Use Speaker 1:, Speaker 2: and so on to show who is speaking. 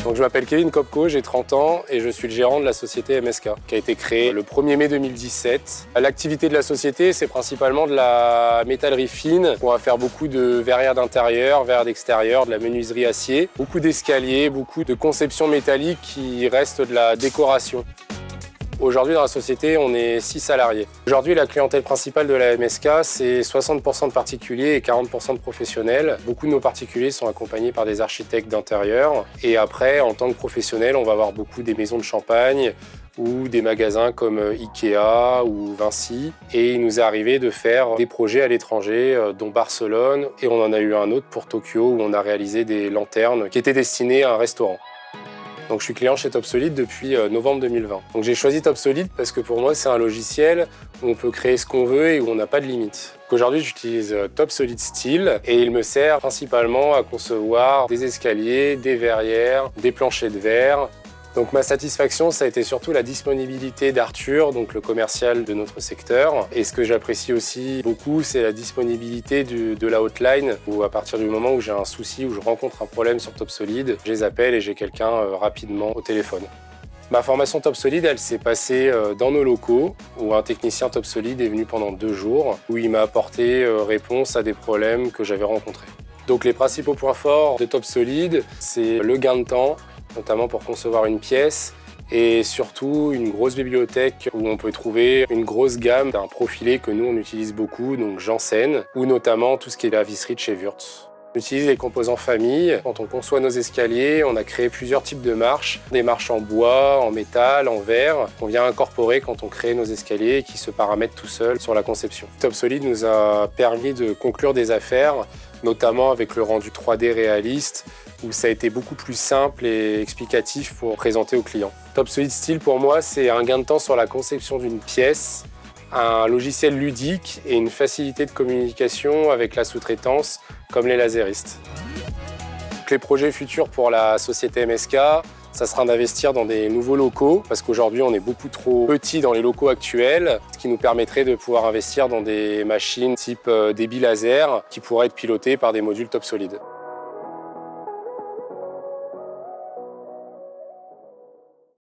Speaker 1: Donc je m'appelle Kevin Kopko, j'ai 30 ans et je suis le gérant de la société MSK, qui a été créée le 1er mai 2017. L'activité de la société, c'est principalement de la métallerie fine. On va faire beaucoup de verrières d'intérieur, verrières d'extérieur, de la menuiserie acier, beaucoup d'escaliers, beaucoup de conceptions métalliques qui restent de la décoration. Aujourd'hui, dans la société, on est 6 salariés. Aujourd'hui, la clientèle principale de la MSK, c'est 60% de particuliers et 40% de professionnels. Beaucoup de nos particuliers sont accompagnés par des architectes d'intérieur. Et après, en tant que professionnels, on va avoir beaucoup des maisons de champagne ou des magasins comme Ikea ou Vinci. Et il nous est arrivé de faire des projets à l'étranger, dont Barcelone. Et on en a eu un autre pour Tokyo, où on a réalisé des lanternes qui étaient destinées à un restaurant. Donc je suis client chez Topsolid depuis novembre 2020. Donc j'ai choisi Topsolid parce que pour moi c'est un logiciel où on peut créer ce qu'on veut et où on n'a pas de limite. Aujourd'hui j'utilise Topsolid Steel et il me sert principalement à concevoir des escaliers, des verrières, des planchers de verre. Donc ma satisfaction, ça a été surtout la disponibilité d'Arthur, donc le commercial de notre secteur. Et ce que j'apprécie aussi beaucoup, c'est la disponibilité de la hotline, où à partir du moment où j'ai un souci, où je rencontre un problème sur Topsolid, je les appelle et j'ai quelqu'un rapidement au téléphone. Ma formation Topsolid, elle s'est passée dans nos locaux, où un technicien Topsolid est venu pendant 2 jours, où il m'a apporté réponse à des problèmes que j'avais rencontrés. Donc les principaux points forts de Topsolid, c'est le gain de temps, notamment pour concevoir une pièce, et surtout une grosse bibliothèque où on peut trouver une grosse gamme d'un profilé que nous on utilise beaucoup, donc Janssen, ou notamment tout ce qui est la visserie de chez Wurtz. On utilise les composants famille. Quand on conçoit nos escaliers, on a créé plusieurs types de marches, des marches en bois, en métal, en verre, qu'on vient incorporer quand on crée nos escaliers et qui se paramètrent tout seuls sur la conception. Topsolid nous a permis de conclure des affaires, notamment avec le rendu 3D réaliste, où ça a été beaucoup plus simple et explicatif pour présenter aux clients. Topsolid Steel, pour moi, c'est un gain de temps sur la conception d'une pièce, un logiciel ludique et une facilité de communication avec la sous-traitance, comme les laseristes. Les projets futurs pour la société MSK, ça sera d'investir dans des nouveaux locaux, parce qu'aujourd'hui on est beaucoup trop petit dans les locaux actuels, ce qui nous permettrait de pouvoir investir dans des machines type débit laser qui pourraient être pilotées par des modules Topsolid.